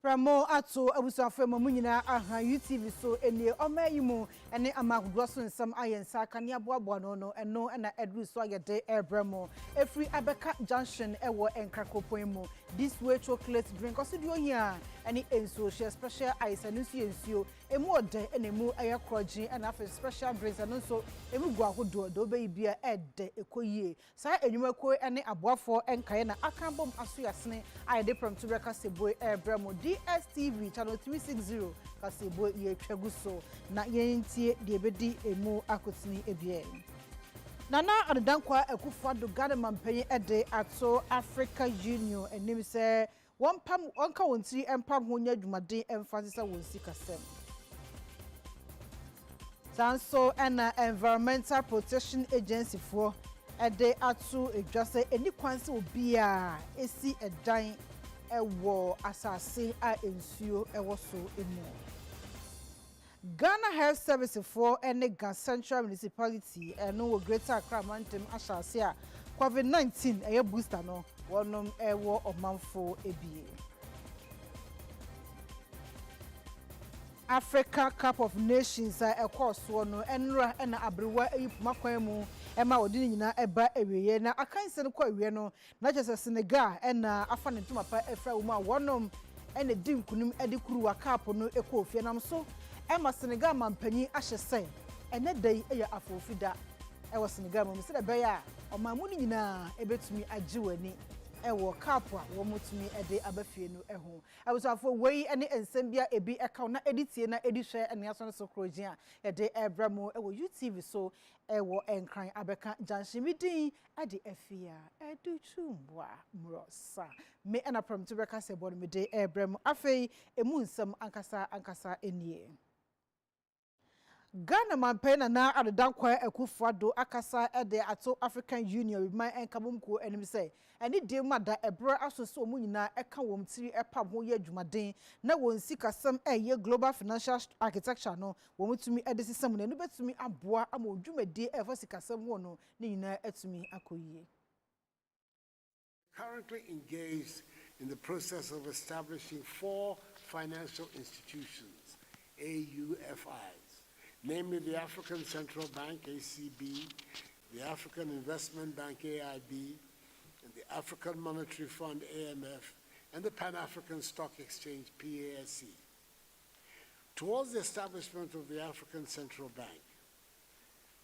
Pramo ato abusafo mamunyina aha UTV so enie omayimu ene amagodwa so nsam ayensa kane aboabo no eno na edru so agede ebremo efri abeka junction ewo enkrakopon mu this way chocolate drink osedio hia ene enso share special ice anu ensuo emu ode enemu ayekroji ena afa special drinks anu so emu gu ahodo do be bia ede ekoyie sa enwumako ene aboafo enkaye na akambom aso yasene ayede prompt beka seboy ebremo STV channel 360 kasebo ye twaguso na yentie de bedi emu akotini ebie Nana Adudankwa Akufo-Addo Ghana mampanyi ede ato Africa Union enim se wonka wontiri empam ho nya dwumaden emfasisa wonsi kasem Sanso and Environmental Protection Agency for ede ato edwase eni kwanse obia esi edan ewo asase a ensuo ewo so emu Ghana Health Service for Ghana Central Municipality eno Greater Accra Mountain asase a COVID-19 eye booster no wonom ewo omanfo ebie Africa Cup of Nations a ekoso no enra na abrewa eyipumakwan mu ema odini nyina eba ewiye na akanse no kwa ewiye no na chese Senegal na afa ne ntumapa efra wo mu a wonom ene di nkunum ede kuruwa cup no ekofie nam so ema Senegal mampanyi ahyese ene dai eya afofida ewo Senegal mu se de be ya omamu ni nyina ebetumi agiwani ewo cup a wo mutumi ede abafie no eho abusafo wei ene ensembia ebi eka na editie na edihwe ene aso no sokrojin a ede ebramo ewo UTV so ewo enkran abeka junction Midday ade Afia Adutwumwaa Morosa me ana prompt beka sebo no Midday ebramo afei emu nsam ankasa enie Ghana mampanyi na Adudankwa Akufo-Addo akasa ede ato African Union man enkabomko enim se eni de mada ebra asoso omunyina eka womtiri epam ho ye adwumaden na wonsi kasam eye global financial architecture no womutumi ede sisam na no betumi aboa ama odwumade efo sikasam ho no ni nyina etumi akoyie Currently engaged in the process of establishing 4 financial institutions, AUFIs. Namely the African Central Bank, ACB, the African Investment Bank, AIB, and the African Monetary Fund, AMF, and the Pan-African Stock Exchange, PASC. Towards the establishment of the African Central Bank,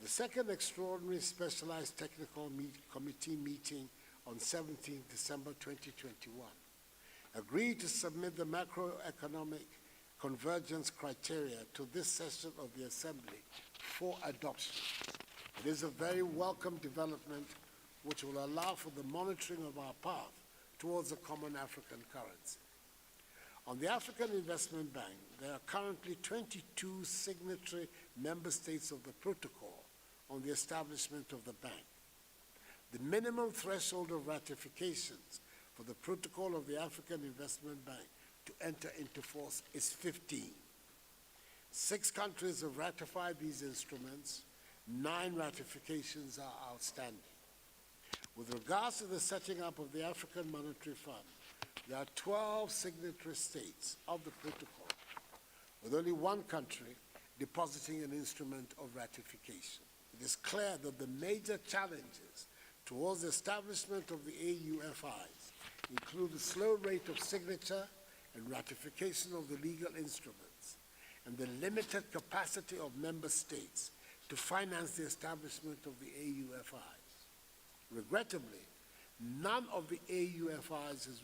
the second extraordinary specialized technical committee meeting on 17 December 2021 agreed to submit the macroeconomic convergence criteria to this session of the Assembly for adoption. It is a very welcome development which will allow for the monitoring of our path towards a common African currency. On the African Investment Bank, there are currently 22 signatory member states of the protocol on the establishment of the bank. The minimum threshold of ratifications for the protocol of the African Investment Bank to enter into force is 15. 6 countries have ratified these instruments. 9 ratifications are outstanding. With regards to the setting up of the African Monetary Fund, there are 12 signatory states of the protocol, with only 1 country depositing an instrument of ratification. It is clear that the major challenges towards the establishment of the AUFIs include the slow rate of signature and ratification of the legal instruments, and the limited capacity of member states to finance the establishment of the AUFIs. Regrettably, none of the AUFIs has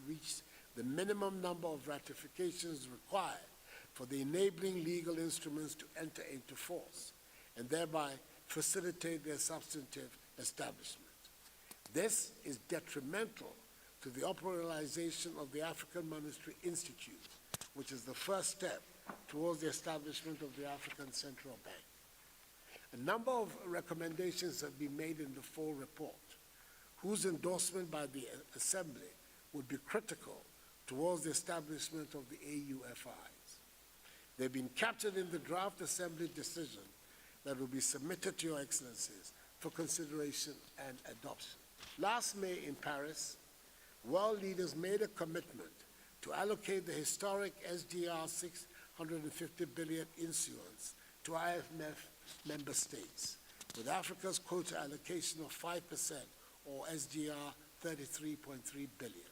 reached the minimum number of ratifications required for the enabling legal instruments to enter into force, and thereby facilitate their substantive establishment. This is detrimental to the operationalization of the African Monetary Institute, which is the first step towards the establishment of the African Central Bank. A number of recommendations have been made in the full report, whose endorsement by the Assembly would be critical towards the establishment of the AUFIs. They've been captured in the draft Assembly decision that will be submitted to Your Excellencies for consideration and adoption. Last May in Paris, world leaders made a commitment to allocate the historic SDR 650 billion issuance to IMF member states, with Africa's quota allocation of 5% or SDR 33.3 billion.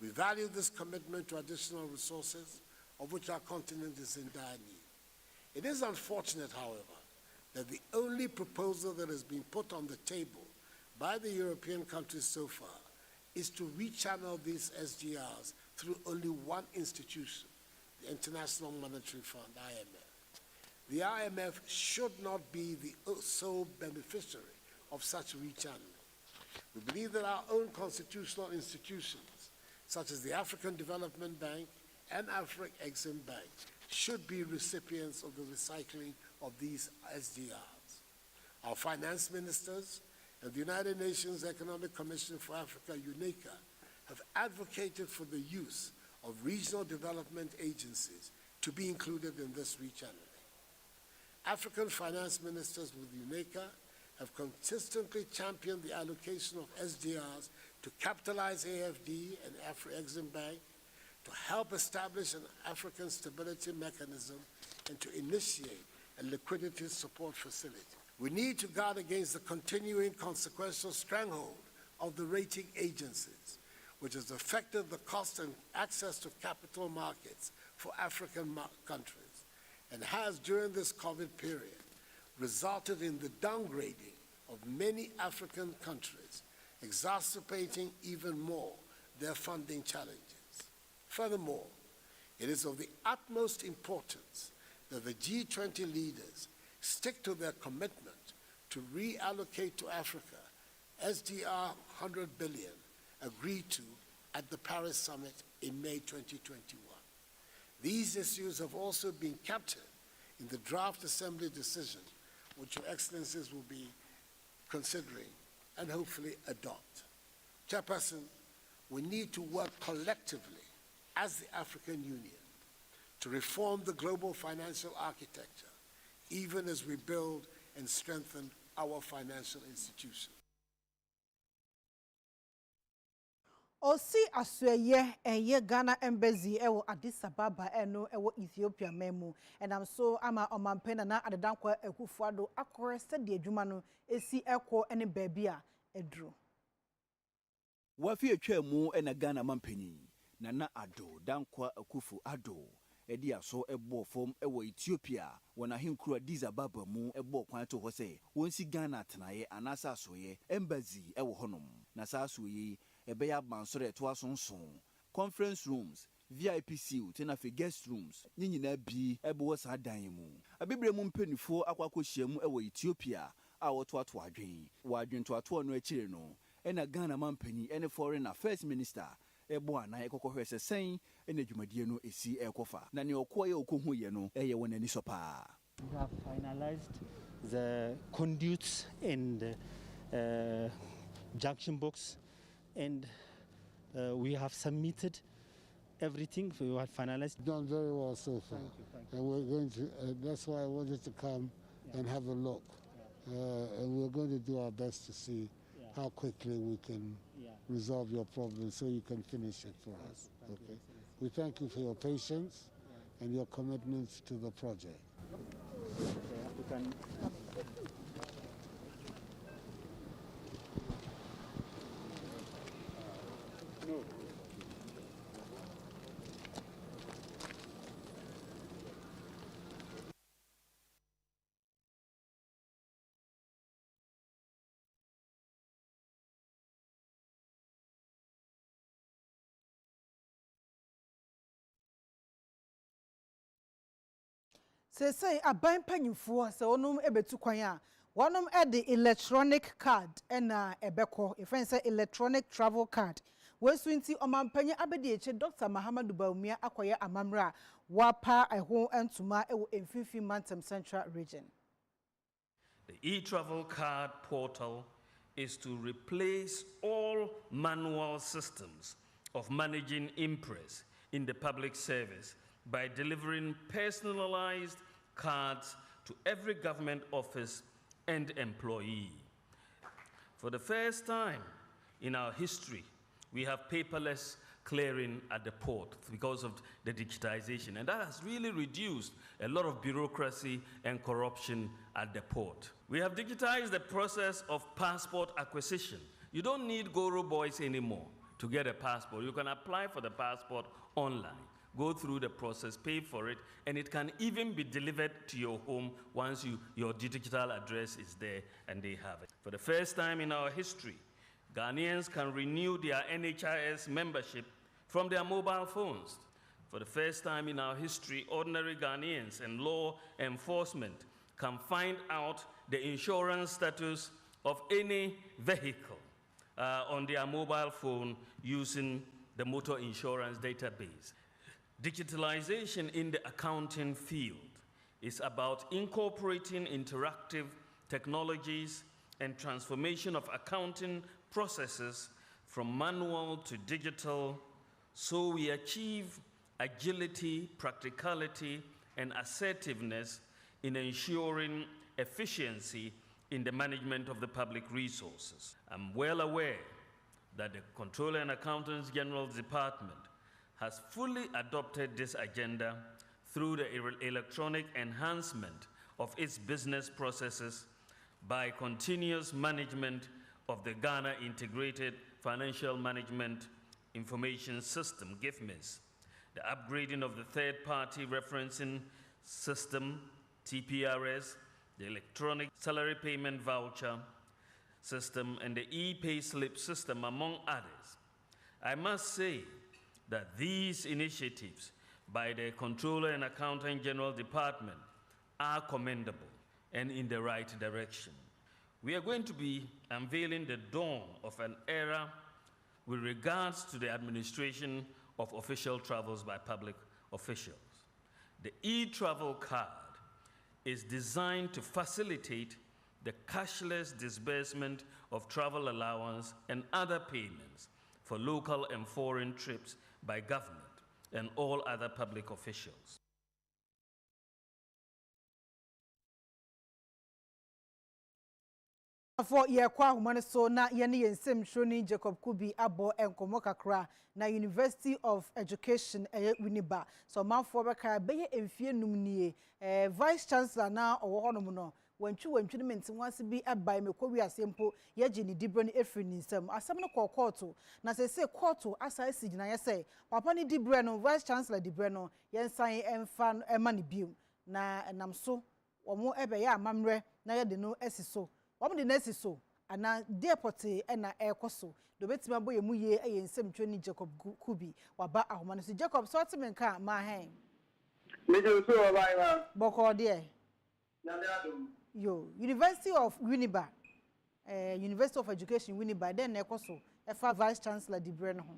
We value this commitment to additional resources, of which our continent is in dire need. It is unfortunate, however, that the only proposal that has been put on the table by the European countries so far is to rechannel these SDRs through only one institution, the International Monetary Fund, IMF. The IMF should not be the sole beneficiary of such rechanneling. We believe that our own constitutional institutions, such as the African Development Bank and Afro-Exim Bank, should be recipients of the recycling of these SDRs. Our finance ministers and the United Nations Economic Commission for Africa, UNECA, have advocated for the use of regional development agencies to be included in this rechanneling. African finance ministers with UNECA have consistently championed the allocation of SDRs to capitalize AFD and Afro-Exim Bank, to help establish an African stability mechanism, and to initiate a liquidity support facility. We need to guard against the continuing consequential stranglehold of the rating agencies, which has affected the cost and access to capital markets for African countries, and has, during this COVID period, resulted in the downgrading of many African countries, exacerbating even more their funding challenges. Furthermore, it is of the utmost importance that the G20 leaders stick to their commitment to reallocate to Africa SDR 100 billion agreed to at the Paris Summit in May 2021. These issues have also been captured in the draft Assembly decision, which Your Excellencies will be considering and hopefully adopt. Chairperson, we need to work collectively as the African Union to reform the global financial architecture, even as we build and strengthen our financial institutions. Osi asweye eye Ghana embassy ewo Addis Ababa eno ewo Ethiopia memu and so ama omampena na adedankwa ekufuado akore sede adwuma no esi ekwo ene baabi a edru. Wafi atwa mu ena Ghana mampeni na ado dankwa akufu ado edi aso ebo fom ewo Ethiopia wona henkuru Addis Ababa mu ebo kwan to ho se wonsi Ghana tenaye anasa asoye embassy ewo honom na sa asoye ebeya bansore to asonson conference rooms VIP suite na fe guest rooms nyina bi ebo sa dan mu abebre mu mpenifo akwakohia mu ewo Ethiopia a woto ato adwen to ato no akire no ena Ghana mampani ene foreign affairs minister ebo ana ekokohwese sen ena dwumadie no esi ekofa na ne okoye okohuye no eye wonani sopa. We have finalized the conduits and junction box, and we have submitted everything. We have finalized. Done very well so far. Thank you. And we're going to, that's why I wanted to come and have a look. And we're going to do our best to see how quickly we can resolve your problem so you can finish it for us. Okay. We thank you for your patience and your commitment to the project. Say aban panyimfo se onum ebetu kwan a wonum the electronic card ena ebeko ifan say electronic travel card wesu nti omampanye abedi eche Dr. Mahamadu Baumia akoye amamra wapa eho entuma ewo emfifi Mantam Central region. The e-travel card portal is to replace all manual systems of managing impress in the public service by delivering personalized cards to every government office and employee. For the first time in our history, we have paperless clearing at the port because of the digitization. And that has really reduced a lot of bureaucracy and corruption at the port. We have digitized the process of passport acquisition. You don't need Goro boys anymore to get a passport. You can apply for the passport online, go through the process, pay for it, and it can even be delivered to your home once your digital address is there and they have it. For the first time in our history, Ghanaians can renew their NHIS membership from their mobile phones. For the first time in our history, ordinary Ghanaians and law enforcement can find out the insurance status of any vehicle on their mobile phone using the motor insurance database. Digitalization in the accounting field is about incorporating interactive technologies and transformation of accounting processes from manual to digital, so we achieve agility, practicality, and assertiveness in ensuring efficiency in the management of the public resources. I'm well aware that the Controller and Accountants General Department has fully adopted this agenda through the electronic enhancement of its business processes by continuous management of the Ghana Integrated Financial Management Information System, GIFMIS, the upgrading of the third-party referencing system, TPRS, the electronic salary payment voucher system, and the e-payslip system, among others. I must say that these initiatives by the Controller and Accountant General Department are commendable and in the right direction. We are going to be unveiling the dawn of an era with regards to the administration of official travels by public officials. The e-travel card is designed to facilitate the cashless disbursement of travel allowance and other payments for local and foreign trips by government and all other public officials. For year kwa humane so na yeni yensem Shoni Jacob Kubi abo enkomo kakra na University of Education Winiba so manfo beka beye emfie numnie Vice Chancellor na owo honom no wantwi ne menti wanse bi abai mekowi asempo yeje ni dibro ni efri ni nsam asem no kɔ court na se court asa asigina yese papa ni dibro no Vice Chancellor dibro no yensan emfa ema ne biom na nam so omo ebe ya amamre na yede no esiso Wam de nesi so ana deport na ekoso do betima boye mu ye ensem Shoni Jacob Kubi waba ahoma so Jacob so timenka ma hen meje so obai ma boko de na me adum yo University of Winiba University of Education Winiba den ekoso efa Vice Chancellor di Bren ho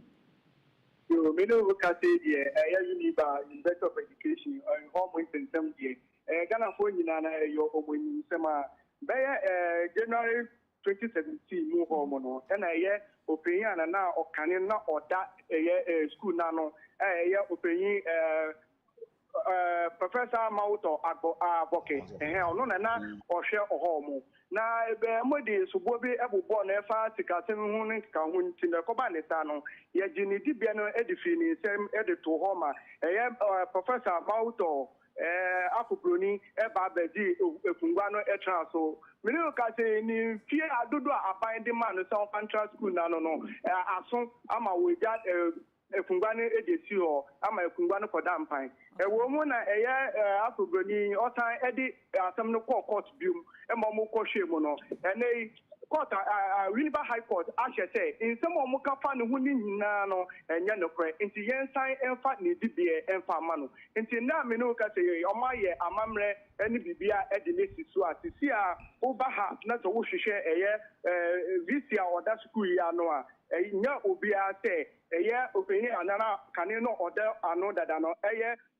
yo me no ka say die Winiba University of Education home intensem die Ghana fo nyina na yo omoni sema January 2017 mu homo no na openyin na okane na oda school na no openyin Professor Mauto Aboke ono na ohwe ohomo na modi subo bi ebubo na efa tikatin hu ne ka hu nti na ko ba ne ta no ye gini dibia no edifi ni sem edito homa Professor Mauto Afrobroni eba bedi efungwa no so mini ka say ni fie adodo aban de man so contract school na no aso ama weja efungwa no edesi ho ama efungwa no koda mpan wo mu na Afrobroni otan edi asam no court bium mo ko hwe mu no ene court Winiba High Court ashete in some of mukafa no huni nyina no enye no kre nti yensan emfa ne dibie emfa ma no nti na me no ka say omaye amamre eni bibia edi nesi so atisi a oba ha na so wo hwehwe visia oda school ya no a nya obi a say openye anana kane no oda ano dada no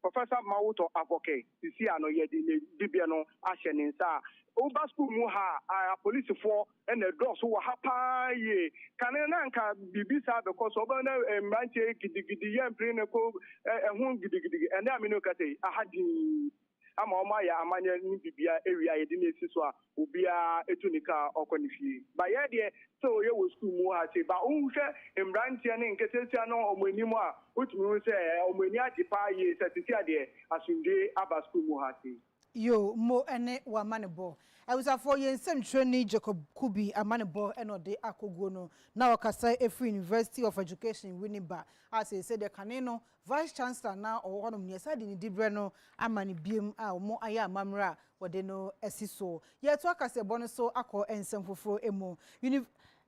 Professor Mauto Aboke sisi ano ye dibie no ahye ne nsa Uba school mu ha police for and the doors who were happy. Can I nka bibisa because oba na manche gidigidi yam bring ko ehun gidigidi and I mean no kate ahadi ama ọma ya amanya ni bibia area yɛde na esi so a obia etu nika ọkọ ne fie ba yɛ deɛ sɛ oyɛ wɔ school mu ha se ba nhwɛ mmranteɛ ne nketesia no ɔmo anim a wotumi hu sɛ ɔmo ani agye paa yie sɛ tete adeɛ asomdwe aba school mu ha se yo mo ene wa manebo awusafo yensem training Jacob Kubi amanebo eno de akogo no na okasa Afia University of Education Winneba as say the kaneno vice chancellor na owonom ne sade ni dibre no amane biem a mo aya amamra wode no esiso ye to akase bono so akọ ensem foforo emu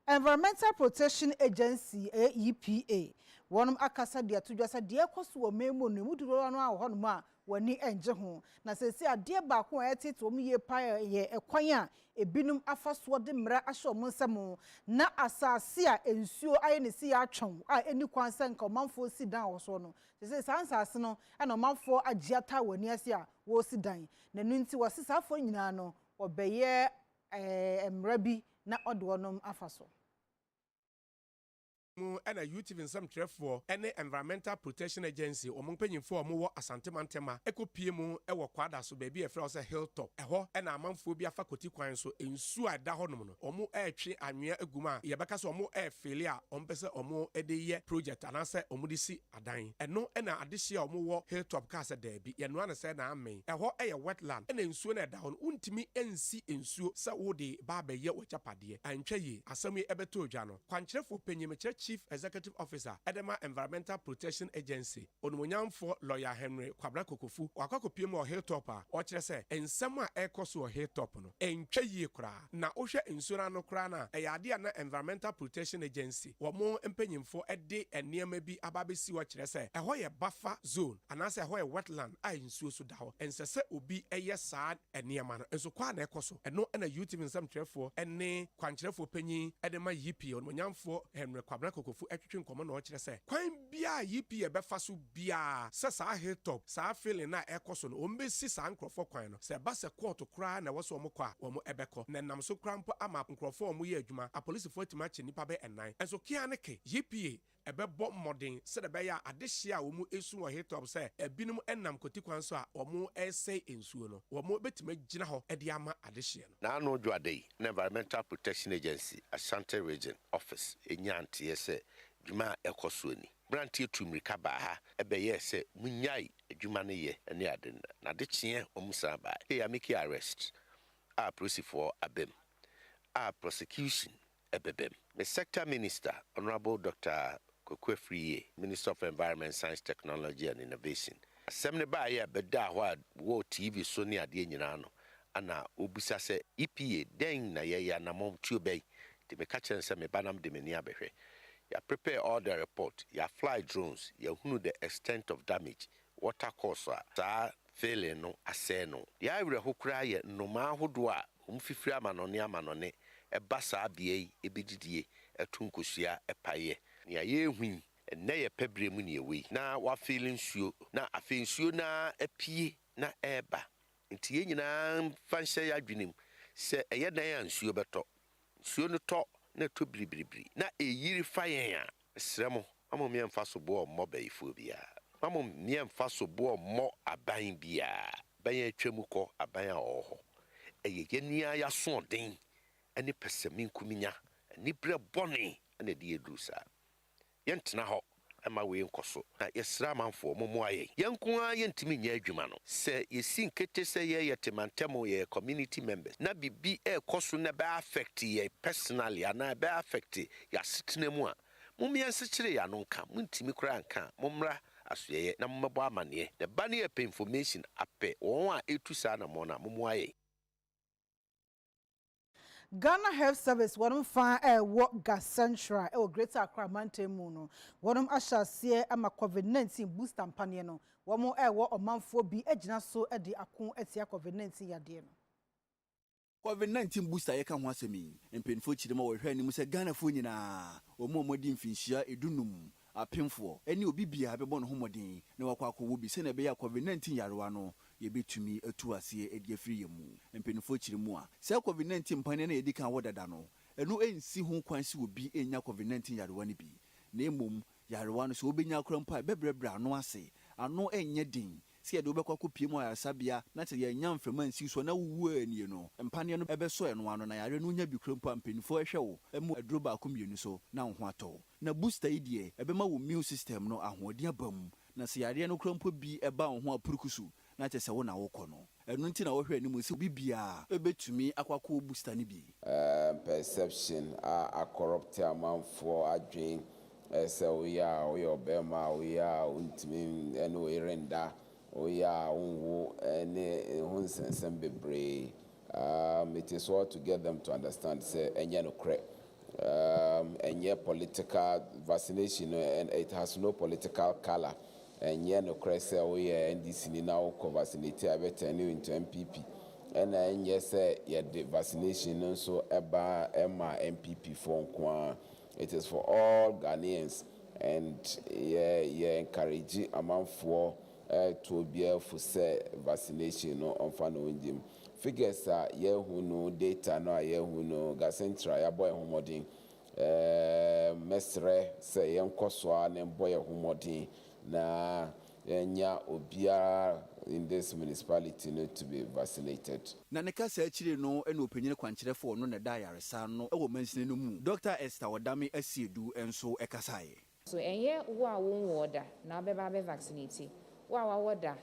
Environmental Protection Agency EPA wonum akasa de atodwasa de ekoso wo memo no muduro no a wonom a wani enje ho na sesi ade ba ko etete omu ye pa ye ekwan a ebinum afaso de mra ahye omu nsam na asase a ensuo aye ne si ya atwon a eni kwan sanka omanfo si dan wo so no sesi sansase no na omanfo agiata wani ase a wo si dan na nunti wo sisafo nyina no obeye emra bi na odonom afaso mu ana UTV nsam trefo ene Environmental Protection Agency omumpanyimfo omo asantema ekopie mu ewo kwada so ba bi efra o se hilltop eho ena amanfo bi afa koti kwan so ensu ada honom no omo etwe anwea aguma ye beka so omo efele a ompese omo edeye project anase omo disi adan eno ena adehye omo wo hilltop ka se da bi ye no ana se na amen eho eye wetland ena ensuo na eda ho untimi ensi ensuo se wo de ba ba ye wachapade antwa yi asam ebeto odwa no kwankyerefo panyim Chief Executive Officer Edema Environmental Protection Agency onumonyamfo lawyer Henry Kwabra Kokofu wakakopiem o hilltop a o kire se ensem a ekoso o hilltop no entwa yie kra na ohwe ensura no kra na eyade na Environmental Protection Agency wo mo empanyimfo ede enema bi ababesi wo kire se eho ye buffer zone anase eho ye wetland a ensuo so da ho ensese obi eye saa enema no enso kwa na ekoso eno na UTV nsam trefo ene kwankyerefo panyin Edema yipi onumonyamfo Henry Kwabra Kokofu etwetwe nkomo na o kire se kwan bia yipi ebefa so bia se saa hilltop saa feeling na ekoso no ombesi saa nkrofo kwan no se ba se court kra na woso omo kwa omo ebeko na nam so krampo ama nkrofo omo ye adwuma a police for tima che nipa be enan enso kia ne ke yipi ebebo modern se de be ya adehye a omo esu wo hilltop se ebinum enam koti kwan so a omo ese ensuo no omo betima gina ho ede ama adehye no na no dwade na Environmental Protection Agency Ashanti Region Office enyante yese dwuma ekosuoni brantie tumrika ba ha ebeye se munyai adwuma ne ye ene ade na de kye omusa ba e make arrest a process for abem a prosecution ebebem the sector minister Honorable Dr. Kokwefriye, Minister of Environment, Science, Technology and Innovation assemne ba ye beda ho wo TV so ne ade nyina no ana obisa se EPA den na ye ya na mom tuobei de me catch and say me banam de meni abehwe ya prepare all the report ya fly drones ya hunu the extent of damage water course sa failing no ase no ya awre hokura ye no ma hodo a umfifiri amanone e basa bie ebedidie etunkosia epaye ya ye hwin enne ye pebre mu ne ewi na wa feeling suo na afensuo na apie na eba nti ye nyina fanhye ya dwenem se eye dan ya nsuo beto nsuo no to na to bribri na eyiri fayen a sremo mamo me mfa so bo mo baifo bia mamo me mfa so bo mo aban bia ban atwam ko aban a oho eye yenia ya so den ani pesemin kuminya ani bre boni ana de edusa yentena ho ama we nkoso na yesra manfo momo aye yenko a yentimi nya adwuma no se yesi nkete se ye yetemantemo ye community members na bibi ekoso na ba affect ye personally ana ba affect ya sitnemu a mumiense kire ya no nka muntimi kura nka momra asoye na mmabo amane the bani information ape won a etusa na mo na momo aye Ghana Health Service wonum fa wo gas central Greater Accra Mountain mu no wonum ahyase ama COVID-19 booster mpane no womo wo omanfo bi agina so de akon atia COVID-19 yade no COVID-19 booster yeka ho asemi empenfo chirema wo hwe anim se Ghana fo nyina omomodi mfinhia edunum apemfo eni obi bia bebo no homodin na wakwa wo bi se na be ya COVID-19 yarewa no yebetumi atu ase edi afiri yemu empenfo chiremu a se COVID-19 mpane na yedika wodada no enu ensi ho kwan si obi enya COVID-19 yarewa ni bi na emom yarewa no so obenya krampa bebrebra no ase ano enye din se de obekwa kopie mu ayasabia na te ye nya mframa nsi so na wuwu ani no empane no ebeso eno ano na yare no nya bi krompo ampenfo ehwe wo emu aduro ba komienu so na ho ato na booster idie ebema wo immune system no ahoɔden abam na se yare no krompo bi eba ho apurukusu na te se wo na wo kɔ no enu nti na wo hwɛ animu se bibia ebetumi akwakɔ booster ni bi perception a corrupt amanfo adwen se we are obema we are untimi eno erenda we are unwo ene hunsensem bebre it is all to get them to understand say enye no kre enye political vaccination and it has no political color enye no kre say we are NDC ni now ko vaccinate abetani into MPP and enye say ye the vaccination so eba ema MPP for nkwa. It is for all Ghanaians, and encourage amanfo to be able to say vaccination on fan figures are no data no who no gasentra ya boy homodin mesre say yankoswa ne boy homodin na nya obia in this municipality need to be vaccinated. Na ne kasa akire no ene opanyine kwankyerefo no na da yaresa no ewo mansine no mu Dr. Esther Wadame Asiedu enso ekasae. So enye wo a won woda na beba be vaccinate. Wo a woda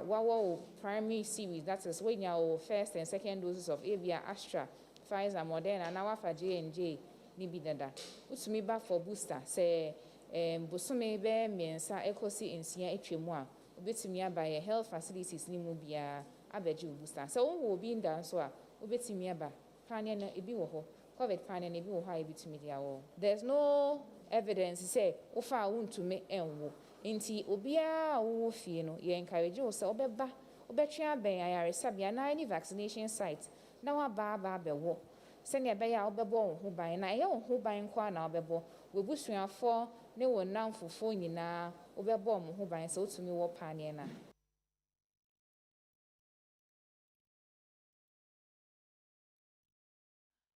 wo primary series, that is when your first and second doses of Avia, Astra, Pfizer, Moderna na wafa J&J ni bi dada. Utumi ba for booster say bosome be miensa ekosi ensia etwemu a obetumi aba ye health facilities ni mu bia abeji booster. So wo obi nda so a obetumi aba pane na ebi wo ho COVID pane na ebi wo ho a ebetumi dia wo. There's no evidence say ofa wontumi enwo. Inti obia wo fie no ye encourage wo say obeba obetwa ben ayaresa bia na any vaccination site na wa ba bewo. Sene ebe ya obebo wo ho ban na ye wo ho ban kwa na obebo webusuafo ne wo namfofo nyina obebo mo ho ban se otumi wo pane na.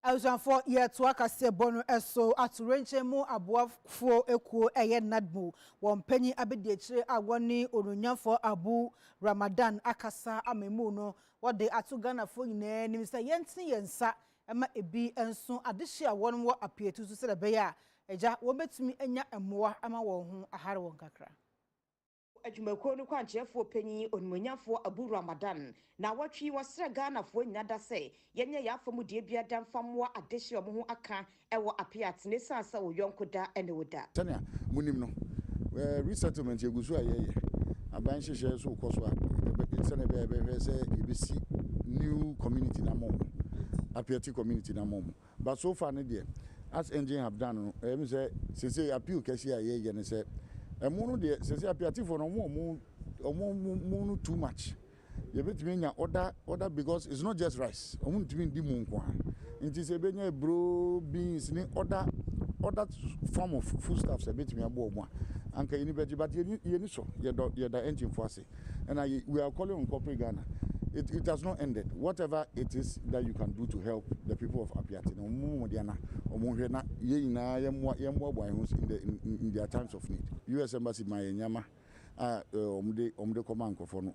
Awusanfo ye to akase bono eso aturenche mu aboafo ekuo eye nadmo wonpanyi abedi akire awoni onunyanfo Abu Ramadan akasa amemu no wode atu Ghanafo nyina nim se yenti yensa ema ebi enso adehye awon wo apietu so se be ya eja wo betumi enya emoa ama won ho ahare won kakra. Adwumakuo no kwankyerefo panyi onumonyafo Abu Ramadan na watwi wasra Ghanafo nyada se yenye yafamu de bia damfamwa adehye omo ho aka ewo Afia tene sansa wo yonkoda ene woda tania munim no resettlement yegusu ayeye aban hyehyɛ so koso a sene be say ebesi new community na mom Afia community na mom but so far ne de as engine have done me say appeal kesi ayeye ne say no de say Afia for no more too much. You bet me order because it's not just rice. Timi di mu nko ha. Nti se be nya bro beans ni other form of foodstuffs e bet me abo omo a. Anka ini beji but ye ni so ye da engine for ase. And we are calling on corporate Ghana. It has not ended. Whatever it is that you can do to help the people of Afia, in their times of need. U.S. Embassy, my nyama, omde command for no.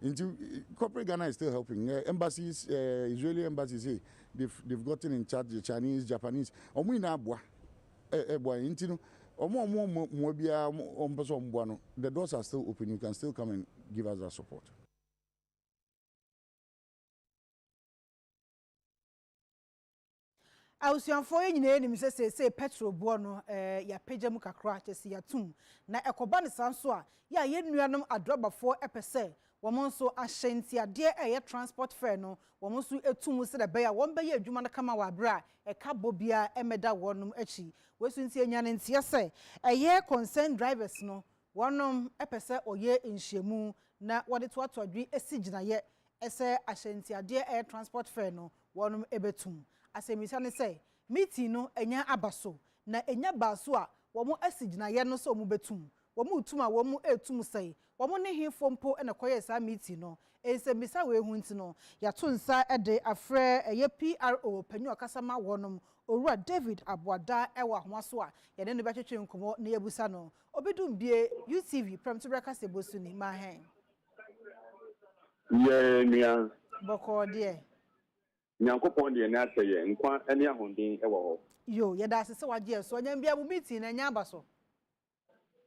Into corporate Ghana is still helping. Embassies, Israeli embassies, they've gotten in charge the Chinese, Japanese. The doors are still open. You can still come and give us that support. Awusanfo nyina nim se petrol bo no ya pagyamu kakra chesi ya tum na ekoba ne sanso a ya yenuanom adrobafo epese womon so ahyenti ade eye transport fare no womon so etum se de be ya won be ye adwuma no kama wa bra eka bobia emeda wonum achi wesu nti enya ne ntia se eye concern drivers no wonom epese oye nhyiemu na wode to atodwe esigina ye ese ahyenti ade eye transport fare no wonum ebetum asemisa ne say meeting no enya abaso na enya baso a wo mo asigina ye no so mo betum wo mu tuma wo mu etum sai wo mu ne hifo mpo na koye sa meeting no ense misa we hu nti no ya to nsa de afre ye PRO panyu akasama wonom Owura David Abuada ewa hoaso a ye ne betwetwe nkomo na yebusa no obedum bie UTV premto breka sebosu ni ma hen ye nia boko de nyankopon de na ateye nkwa ene ahondin ewo ho yo ye da sese waje so nya bia bu meeting na nya abaso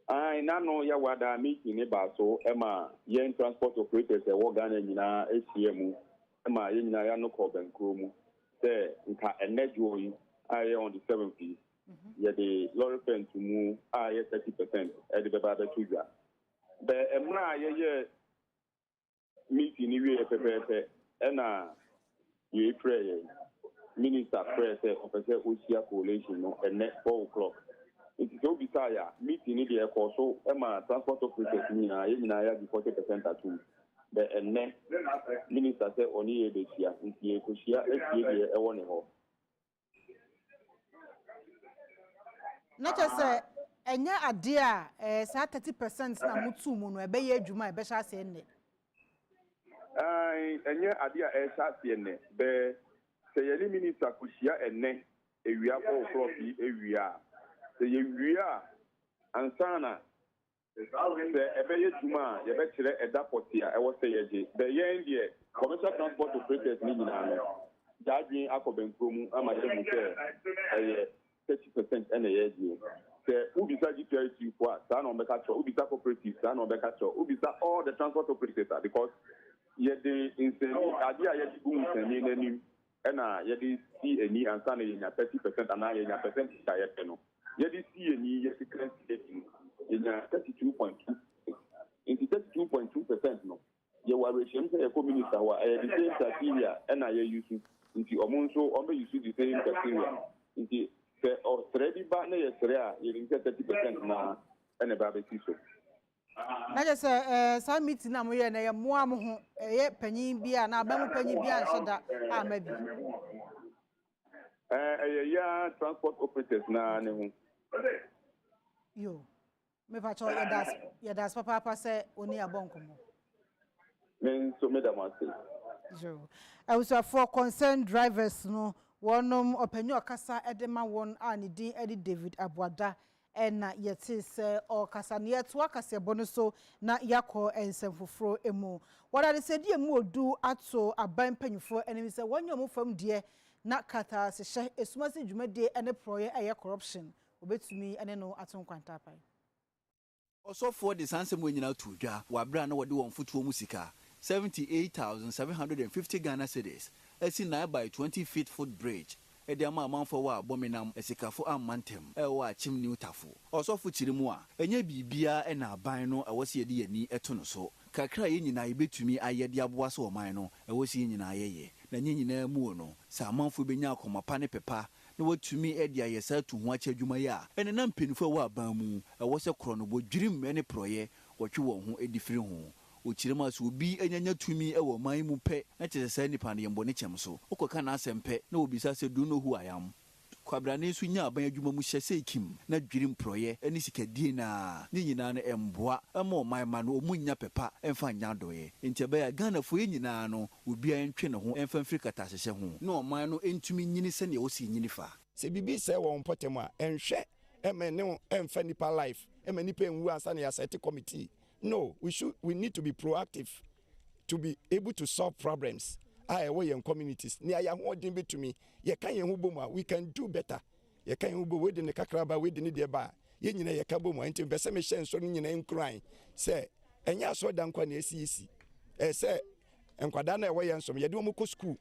ai na no ya wada meeting ne ba so ema ye transport operators e wo Ghana nyina ehiem ema ye nyina ya no ko bankro mu se nka energy yi aye on the 7th ye the lorry fare to mu aye 30% e de beba be tuja be emra ye meeting ni we pepepe ena ye pray minister pray say officer osia coalition no ene 4 o'clock it is obi saya meeting ni de ko so ema transport operators ni na ye nyina ya 40% atu be ene minister say oni ye de sia ntie ko sia efie de e woni ho na chese enya ade a sa 30% na mutu mu no ebe ye adwuma ebe sha se nne enye ade a e sha se nne be se ye minister ko sia ene ewia 4 o'clock ewia se ye wia ansana se ebe ye dwuma ye be kire eda potia e wo se ye je be ye ndie commercial transport operators ni nyina no jadwin akobenkro mu ama ye mu se 30% ene ye je se ubisa GPRT kwa sa no beka cho ubisa cooperative sa no beka cho ubisa all the transport operators because ye de inseni ade a ye di gum inseni nanim ena ye di see eni ansa na ye nya 30% ana ye nya percent ka ye no ye di see eni ye secret stating ye nya 32.2 into 32.2% no ye wa reshem say e minister wa e the same criteria ena ye use nti omunso o be use the same criteria nti se o tredi ba na ye srea ye rinse 30% na ene ba be tiso na je se sa meeting na mo ye na ye mo am ho ye panyin bia na ba mo panyin bia nsheda amabi ya transport operators na ne ho yo me fa cho ye das papa se oni abonkomo men so me da ma say jo I was for concerned drivers no wonom opanyu akasa edema won ani din edi David Abuada na yete se okasa ne yeto akasa bono so na yakọ ensemfoforo emu wada de se die mu odu ato aban panyufo enemi se wonyo fam die na kata se hye esumasi dwumade ene proye eye corruption obetumi ene no aton kwanta pai osofo de sansem wenyina tudwa wabra na wode won futuo musika 78,750 Ghana cedis esi na by 20 feet foot bridge edi ama amanfo wa abominam esikafo amantem wa chimni utafo osofo chirimu a enye bibia na aban no awose yedi yani eto no so kakra ye nyina ibetumi ayede aboase o man no awose nyina ayeye na nyina mu no sa amanfo benya akomapa ne pepa na watumi edi ayesa tu ho acha adwuma ya ene na mpenifo wa aban mu awose kro no bodwirim me ne proye wotwe wo ho edifiri ho ochirema so obi anyanya tumi ewo man mu pe na kyese nipa ne yembo ne kyem so okoka na asempe na obisa se do no hu ayam kwabrane so nya aban adwuma mu hyese kim na dwirim proye ani sikadie na ne nyina no emboa ema man ma no omunya pepa emfa nya doye ntebe ya Ghana fo nyina no obi antwe ne ho emfa mfiri kata hyehye ho na oman no entumi nyini se ne wosi nyini fa se bibi se wo mpotem a enhwe emene emfa nipa life emanipa enwu ansa na ya set committee. No, we need to be proactive to be able to solve problems. We in communities. Ni aya ho din betumi. Ye kan ye hu bomu we can do better. Ye kan hu bo we de ne kakraba we de ne de ba. Ye nyina ye ka bomu enti be se me hye nso nyina enkran. Se enya so da nkwa na esi. Se enkwada na we ye nso ye de omu ko school.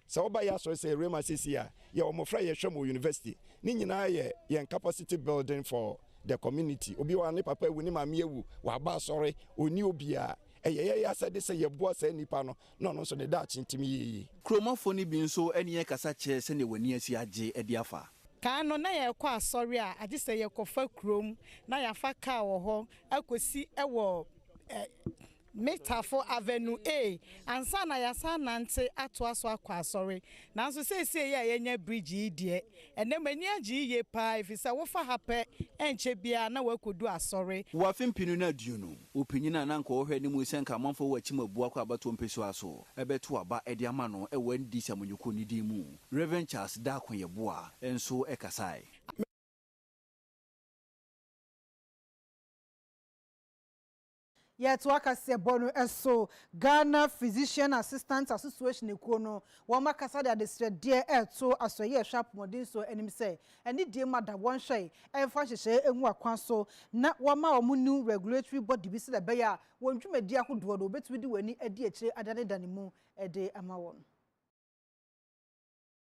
Se oba ya so se rema sisi a ye omofra ye hwemo university. Ni nyina ye capacity building for the community obi wa ne papa ewu ni mama ewu wa ba sori oni obia eye ya sade se ye boa se nipa no no so de da chintimi yi kromafo ni bi nso ene ye kasa che se ne wani asi age edi afa ka no na ye kwa sori a age se ye kofa krom na ya fa ka wo ho akosi ewo Metafo Avenue A ansa na yasa nante ato aso akwa asori nanso sese ya yenye bridge die ene mani agi ye pa ifisa wo fa hape enche bia na wakodu asori wa fimpinu na duno opinyina na nko ohwe ni mu senka manfo wa chimabu akwa abato mpeso aso ebeto aba edi ama no ewa ndi samonyuko ni di mu Reverend Charles da kwanyeboa enso ekasai Yet waka se bono eso Ghana Physician Assistant Association ekono wo makasa da district dear eto asoye sharp modin so enim say eni die mada won hwe emfa hyehye enwu akwan so na wo ma wo new regulatory body bi se da beya won dwumadi ahodo do betumi di wani adi akire adane dane mu ede ama won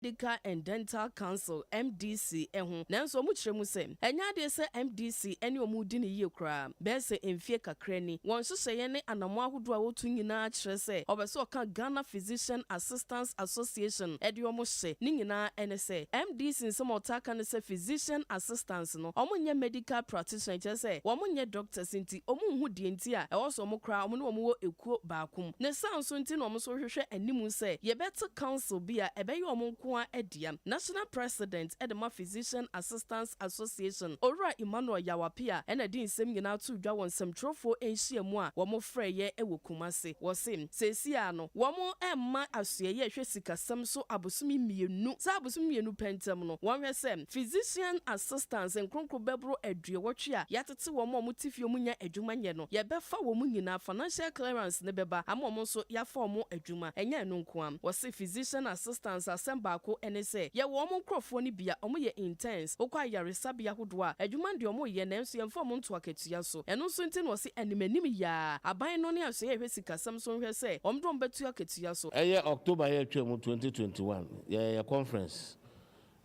Medical and Dental Council MDC ehun nanso mu kire mu se enya de se MDC ene omu di ne yie kra be se emfie kakra ni won hyehyeye ne anamo ahodo a wotu nyina kire se obese oka Ghana Physician Assistants Association ede omu hye ni nyina ene se MDC nsem otaka ne se physician assistants no omu nye medical practitioner kire se omu nye doctors nti omu hu die nti a ewoso omu kra omu ne omu wo ekuo baakum ne sanso nti no omu so hwehwe animu se ye better council bia ebeye omu Edia National President Edema Physician Assistants Association Ora Emmanuel Yawapia ena di nsem nyina to dwa won semtrofo enhia mu a wo mo freye ewo kumase wo sim sesia no wo mo emma asuye hwe sikasem so abosumi mienu sa abosumi mienu pentem no won hwe sem physician assistants enkronkro bebro adue wotwe a yatete wo mo tifie mu nya adwuma nye no ye befa wo mu nyina financial clearance ne beba ama mo so yafa mo adwuma enya enu nkoam wo se physician assistants asemba ko ene se ye wo mo nkrofo ni bia omo ye intense okwa yaresa bia hodo a adwuma ndi omo ye nanso ye mfa mo nto aketua so eno so nti no se animanim ya aban no ne aso ye hwesi kasam so hwe se omdo mbetu aketua so eye October ye twem 2021 ye conference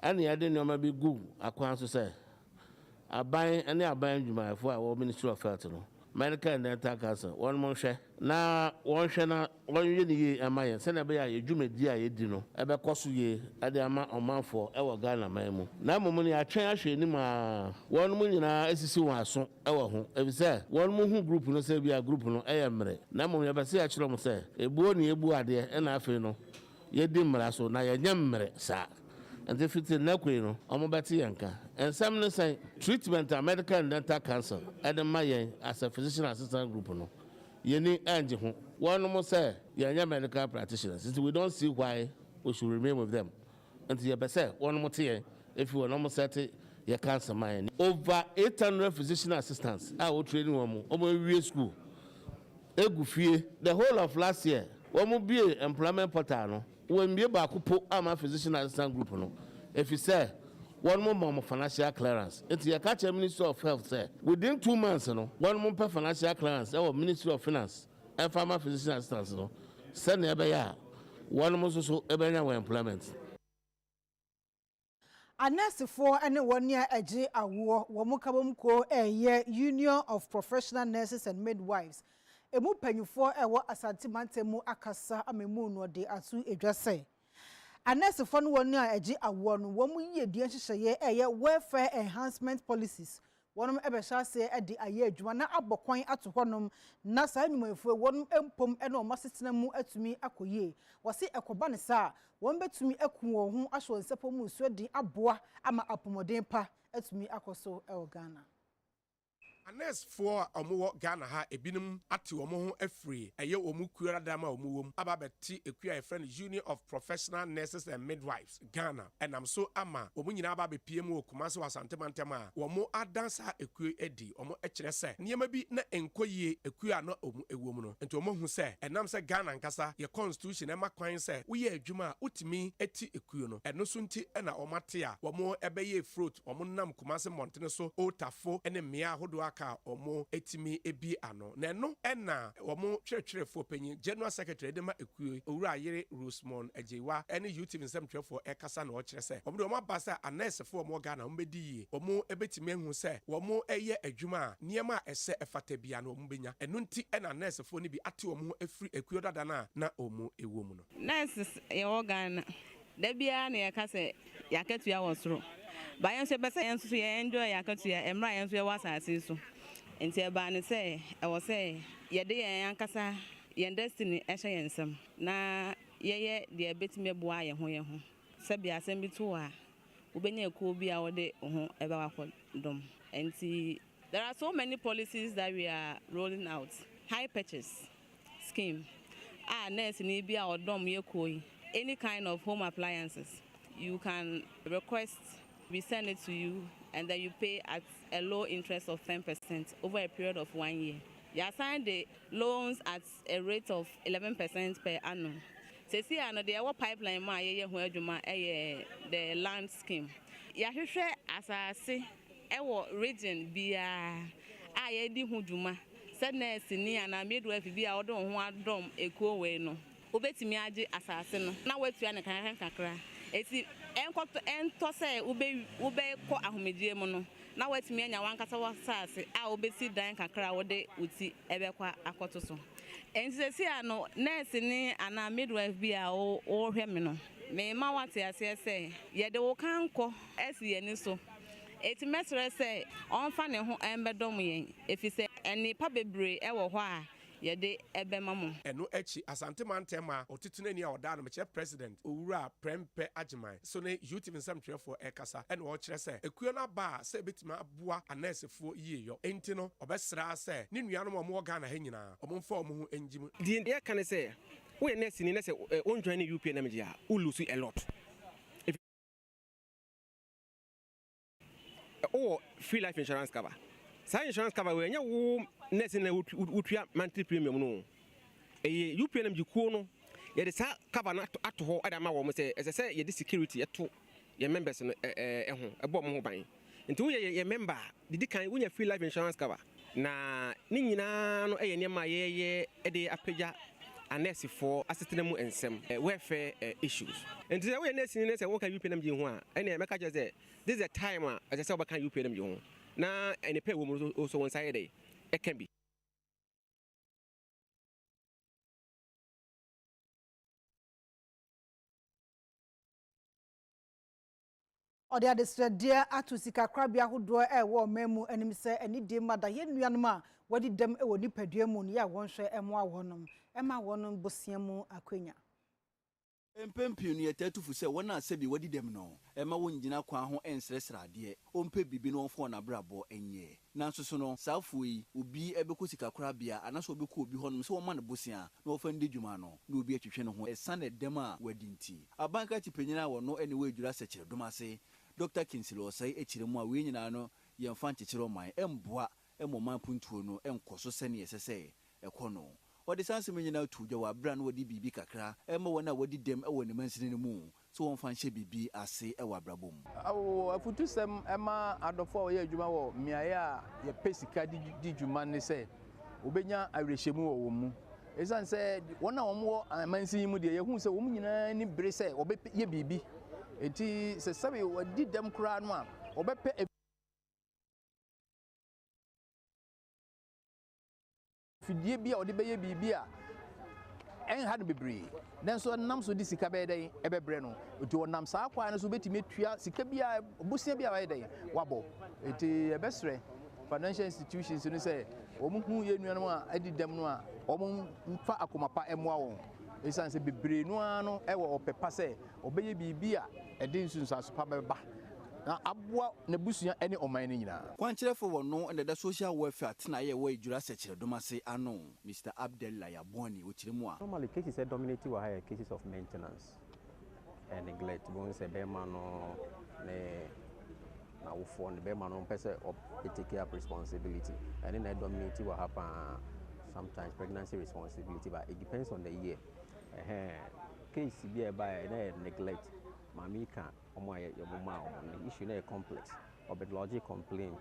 ani ya de nyoma bi gu akwan so se aban ene aban dwumayefo a wo Ministry of Health no Medical and Dental Council one mo hwe na won hwe na won ye ni ye amaye se na be ya ye dwumadi a ye di no ebe koso ye ade ama omanfo e wo Ghana man mu na momu ne atwen ahwe ni ma won mu nyina esisi won aso e wo ho e bi se won mu hu group no se bia group no e ye mre na momu ye be se ya kire mo se ebuo ne ebu ade e na afi no ye di mra so na ye nyemre sa and if it's in no, I'm about to yanka. And some say treatment and medical and dental council at the Mayan as a physician assistant group. No, you need Angie. One more say, you're medical practitioners. Since we don't see why we should remain with them. Until you say one more tier, if you are almost set it, you cancer mine. Over 800 physician assistants I will train one more school. The whole of last year, one will be employment portal. When be back po am a physician assistant group no if you say one more financial clearance it's your catch Ministry of Health say within 2 months no one more financial clearance our Ministry of Finance and farmer physician assistants no send ebe ya one more so ebe nya employment Anesifo ene wonia eje awo wo mukabom ko eye Union of Professional Nurses and Midwives emu panyufo ewo Asante Mantemu akasa amemu no de atu edwase anesifo no wonia eje awo no wo mu yie die hyehyeye eye welfare enhancement policies wonom ebehya se ede aye adwuma na abokwan ato honom na saa nyumafu wonom empom ene omasetena mu atumi akoye wose ekoba ne saa won betumi eku wo ho ahwo nsepo mu so di aboa ama apomoden pa atumi akoso e Ghana Anes for omo Ghana ha ebinum ate omo ho afri eye omu kuara dama omu wom ababeti ekua e friend Union of Professional Nurses and Midwives Ghana enam so ama omu nyina ababe PM okumase wasante mantema omo adansa ekua edi omo ekire se niema bi na enkoyie ekua no omu ewom no enti omo hu se enam se Ghana nkasa ye constitution ema kwan se woye adwuma utimi eti ekua no eno so nti na omate a omo ebeye fruit omo nam kumase montene so otafo ene mia hodo ka omo etimi ebi ano na no ena omo twetwerefo panyin General Secretary Dema Ekuo owura yere Rosemond Ajewa ene youth nsem twefo ekasa na o kire se omo de omo abasa anesefo omo Ghana omo bedi yi omo ebetimi ehu se omo eye adwuma niema ese efata bia na omo benya eno nti ena anesefo ni bi ate omo efri Ekuo dada na omo ewo mu no nurses ye Ghana da bia na yakase yaketu ya wosoro bayan se bese enso ye enjoy yaketu ya emra enso ye wasase so enti eba ne se e wo se yɛde yɛn ankasa yɛn destiny ɛhyɛ yɛn nsam na yɛyɛ deɛ ɛbɛtumi aboa yɛn ho sɛbi asɛm bi to a wobɛnya ekuo bi a wɔde ho ɛbɛwakɔ dom. And there are so many policies that we are rolling out. High purchase scheme. Nurse ni bi a odom yekoi. Any kind of home appliances, you can request, we send it to you, and then you pay at a low interest of 10% over a period of 1 year. You assign the loans at a rate of 11% per annum. Sesi ano the our pipeline ma ye ho adwuma the land scheme. Ya hwehwe asase ewo region bia a ye di ho dwuma. Said nurse ni ana midwife bia odo ho adom ekuo we no. Obetimi age asase no. Na watua ne kan kakra. Eti ento se ube ko ahomedie mu no. Na watimi anya wankasa wasase a obesi dan kakra wode uti ebekwa akoto so. Enti ano nurse ni ana midwife bia o hwe me no. Me ma wate ase se ye de wo kanko esi ye ni so. Eti mesre se onfa ne ho embedom yen efise eni pa bebre e wo ho a yede ebe mamo eno echi asante mantema otituna ni a oda no meche president owura prempe agiman so ne youth nsam twefo ekasa eno o kire se ekuyo na ba se betima aboa anesefo yiyeyo enti no obesra se ne nuanom omo Ghana ha nyina omomfa omo ho enjim die ye kan se we nurse ni se on join the UP na media ulusu a lot free life insurance cover. Sa insurance cover we nya wo nurse na utua monthly premium no. UPNM jikuo no ye de sa cover na ato ho adama wo mo se ese ye de security eto ye members no ho ebo mo ho ban. Nti wo ye member didi kan wo nya free life insurance cover. Na ni nyina no ye nema ye de apagya anesi for assistance ensem welfare issues. And today we nurse ni say wo ka UPNM ji ho a ene meka je say this is a time as I say about UPNM ji ho na ene pay wo also one side day it can be Ode adesredia atu sika krabia hodo wo memu anim se eni de mada ye nuanom a wadi dem wo nipadua mu ya wonhwe emo awonom ema wonom bosiamu akwanya Empempio ni etatufu se wona asebi wadi dem no ema wongyina kwa ho ensresrade ompe bibi no fo na brabo enye nanso so no safui obi ebeko sika krabia anaso obeko obi honom se woma ne bosia na ofa ndi dwuma no na obi atwetwe no ho esane dem a wadi nti abanka tipanyina wo no ene we adwura sekire domase Dr. Kinsilo osai echiremu a we nyina no yemfa nchekire man emboa emoman puntuo no enkoso sene yesese ekono Odi sanse menyina tuja wa bra no wadi bibi kakra ema wona wadi dem e woni mansini ne mu so won fa nhye bibi ase e wa brabom awo afutusem ema adofo wo ye adwuma wo miaye a ye pesika di dwuma ne se obenya awrehemu wo mu esan se wona wo mansini mu de ye hu se wo nyina ni bere se obe ye bibi enti se sabe wadi dem kra no a obepe fidie bia odi beye bibia en ha no bebre nanso nam so di sika be den ebebre no oti onam saa kwa no so betime tua sika bia obusia bia wa den wabo eti ebesre financial institutions no say omuhu ye nuanom a adi dem no a omum mfa akomapa emoa won esan se bebre no ano ewo opepa se obeye bibia edi nsunsu pa beba na abua na busua ene oman ni nyina kwankyerefo wono and the social welfare tena ye we adwura sekire domase ano Mr. Abdullah Yaboni ochiremu a normally cases that dominate were higher cases of maintenance and neglect bon se be man no ne na wo for ne be man no person take care of responsibility and then that dominate what happen sometimes pregnancy responsibility but it depends on the year case be by neglect mamika the issue is complex or but logic complain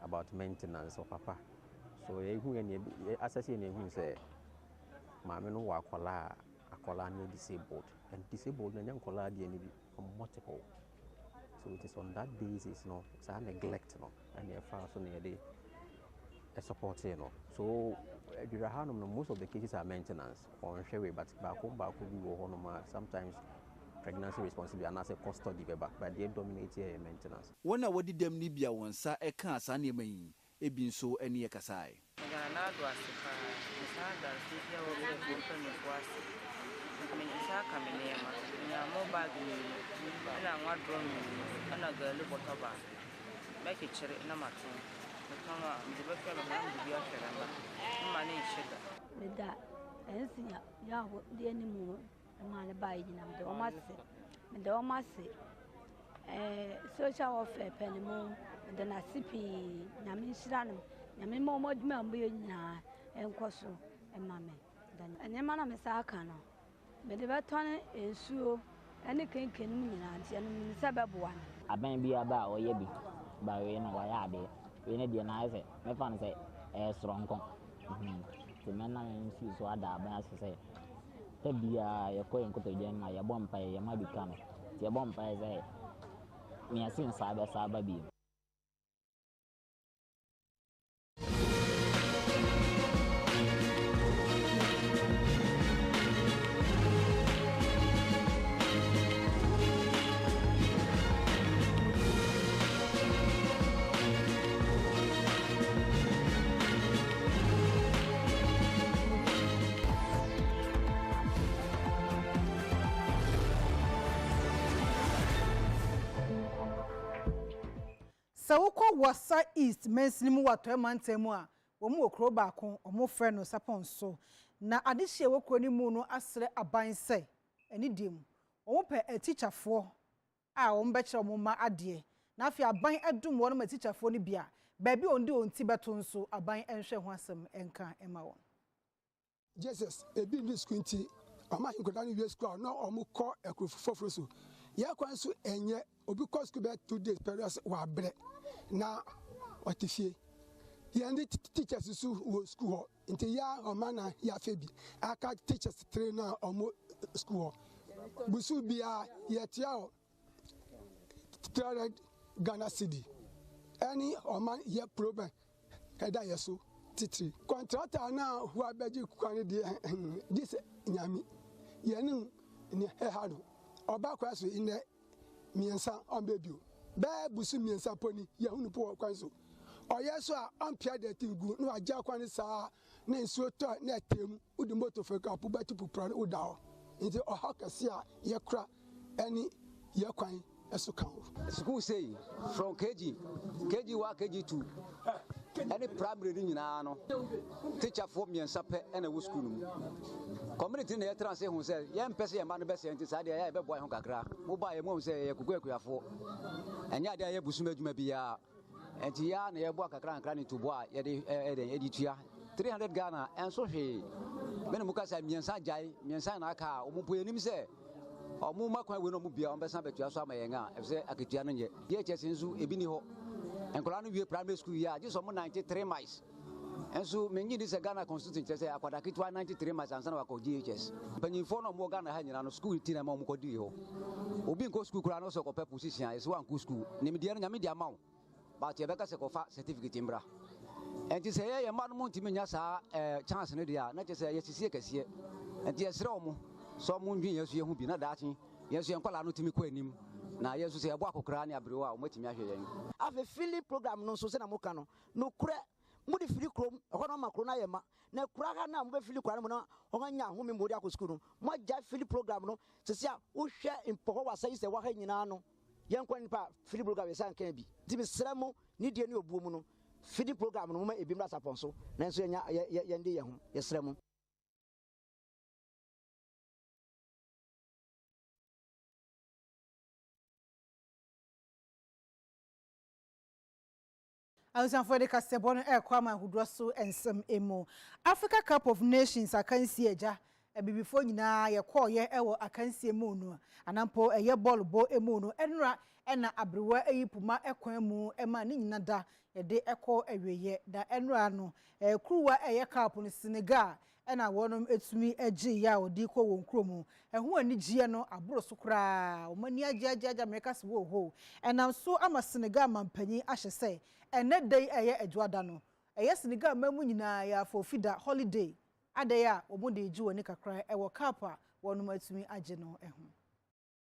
about maintenance of papa so assessing say mammy no wakola disabled and disabled and young kola multiple so it is on that basis no it's a neglect no and your fast on a support so most of the cases are maintenance on share but back home sometimes pregnancy responsibility and as a custody back but they dominate here maintenance wona wadi dem ni bia wonsa e kan asa ne man e bi nso ene ye kasai na do asepa Sada sisi ya wote kupe mkwasi. Minisa kamenema. Nya mobile ni. Ina ngwadro ni. Ana gali botoba. Beki chere na matu. Kama mdibeke mama mdibia sheramba. Mani shida. Midday. Ensi ya wo die ni mu mane bayi na mde o mase. Mde o mase. Social welfare penimu de na sipi na minshira no. Na me mo moduma mbo nyina enkoso emame. Dan enema na mesa aka no. Me de betone ensuo ene kenken mu nyina ntia no mi se beboa no. Aban bi aba oye bi ba we na wa ya de we ne de na ise me fan se stronko ti men na nsi so ada aban asese te bia ye ko enkoto je na ye bompa ye ma bi kano ti ye bompa ze mi asin sa ba bi. Sawukwa wasa east menslimu wato emantemu a womu okro baako omo frɛ no saponso na adehye wokro ni mu no asre aban sɛ eni dim omo pɛ teacherfo a omo bɛkyerɛ omo ma ade na afia aban edum won ma teacherfo ni bia baabi ondi onti beto nso aban enhwɛ ho asɛm enka ema won Jesus ebi ndi squinty ama hinkoda ni school na omo kɔ ekrofoforo so ye kwan so enye obi kɔ school be 2 days period wa bre na otifie ye ndi teachers su wo school ho nti ya oma na ya febi aka teachers 3 na omo school ho busu bia ye tia o 300 Ghana cedi any oma ye problem kada yeso titri contractor na who abeji kwani de this nyami ye ni hehado oba kwaso ine miensa ombebio be busu miensa poni ye hunu po kwanso oyeso a ampia de tingu no agya kwani sa na nsuo to na temu udi moto feka pu batipu pra udao nti ohakase a ye kra ani ye kwan eso kan school say from kg 1 kg 2 any primary ni nyina no teacher for miensa pe na wo school mu community na yetra say hu say ye mpese ye ma no be say nti sa de ya be boy ho kakra mo ba ye mo say ye kukuakuyafo enya de ye busuma adwuma bia enti ya na ye bo kakra nkra ni tubo a ye de tua 300 Ghana enso hwe me no muka say miensa jai miensa na aka o mo po enim say o mo makwan we no mo bia o be san betua so amayen a e say aketua no nye ye chesin su ebi ni ho enkola no wie primary school ya just mo 93 miles enso menyi dis Ghana constitution say akwada kitwa 93 miles ansa na wako GHS panyinfo no mo Ghana ha nyina no school ti na mo ko di ho obi nko school kura no so ko pe position is one school nim de no nyame di amaw ba tie beka se ko fa certificate mbra enti say ye ma no mo ntimi nya sa chance no dia na che say ye sisi kase enti ye sere omo so mo ndwin yesu ye hu bi na daachi yesu enkola no timi ko anim na yesu say ebo akokra ne abrewa o matimi ahwe yen afi filling program no so se na mo ka no kure mudi fili krom ekono makro na yema na kura ha na mo be fili kwara mo na nya ho me modi akosukuru no mo ja fili program no se sia wo hwe impoho wasa yi se wa ha nyina no yen kwa nipa fili program ye san kan bi ti bi sere mo ni die ne obuo mu no fili program no mo ma ebi mra saponso na nso nya ye ndi ye ho ye sere mo Awusanfo de kasebo no kwama hudro so ensem emu Africa Cup of Nations akansi eja ebibifo nyina ye koye ewo akansi emu no anampo eye ball bo emu no enra ena abrewa eyipuma ekwan mu ema ni nyina da ye de ekọ eweye da enra no kruwa eye cup no Senegal ena wonom etumi agi ya odi ko won kromu eho ani gie no aburo so kra o mani agiagia America se wo ho enam so ama Senegal mampanyi ahye se ene day eye adwada no eye Senegal mamu nyina ya for fida holiday ade ya omude ji woni kakra ewo cup a wonom atumi age no eho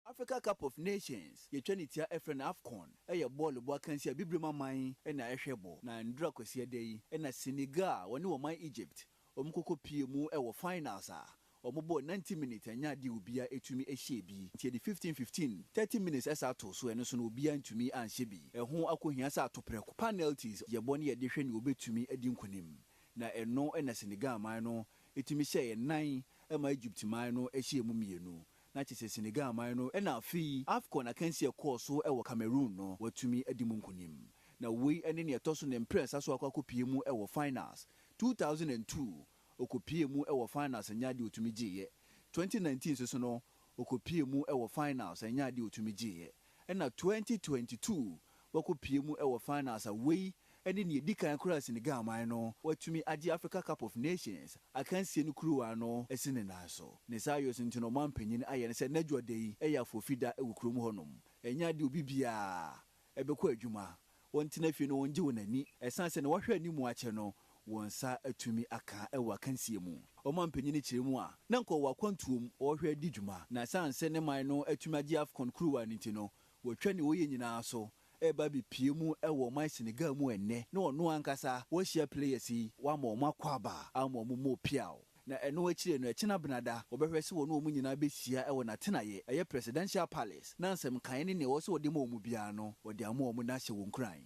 Africa Cup of Nations yetwanitia efren AFCON eye ball bo akansi abibrema man na ehwebo na ndura kwasi ade yi na Senegal woni wo man Egypt omukoko pie mu ewo finals a omobo 90 minutes anya di obia etumi ehye bi ntie di 15 30 minutes esa to so eno so no obia ntumi anhye bi eho akohia sa atopreko penalties yebo ne ye de hwe ne obetumi adi nkonim na eno na Senegal man no etumi hye 9 ema Egypt man no ehye mu mienu na chese Senegal man no na afi AFCON akansi ekọ ewo Cameroon no watumi adi mu nkonim na wei ene ne etoso ne impress aso akokopie mu ewo finals 2002 okopie mu ewo finals anya di otumi giye 2019 so no okopie mu ewo finals anya di otumi giye na 2022 wakopie mu ewo finals away ene ne edikan kura Senegal man no watumi agi Africa Cup of Nations akansie no kuruwa no esine na so ne sayo sintino mampanyin aye ne se nadwode yi eya fofida ewukrom honom enya di obibia ebekọ adwuma wontina fie no wonje wonani esanse ne wahwe animu ache no wonsa atumi aka ewa kansie mu omampanyin kiremu a na nko wakwantuom ohwe di dwuma na sanse ne man no atumi agi AFCON kuruwa nintino wotwa ne woye nyina so eba bi pie mu ewo man Senegal mu enne na ono ankasa wo hia players yi wa ma omo akwaba ama mo piao na eno akire no ekina benada obehwese wo no omu nyina behia ewo na tenaye eye presidential palace na nsem kan ne wo so de ma omu bia no wo de ama omu na hye wo nkran.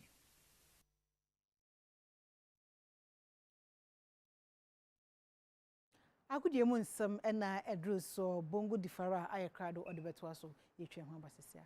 Akudie mu nsem na edru so bongo difara ayekrado odebeto aso yetwe ho abasisia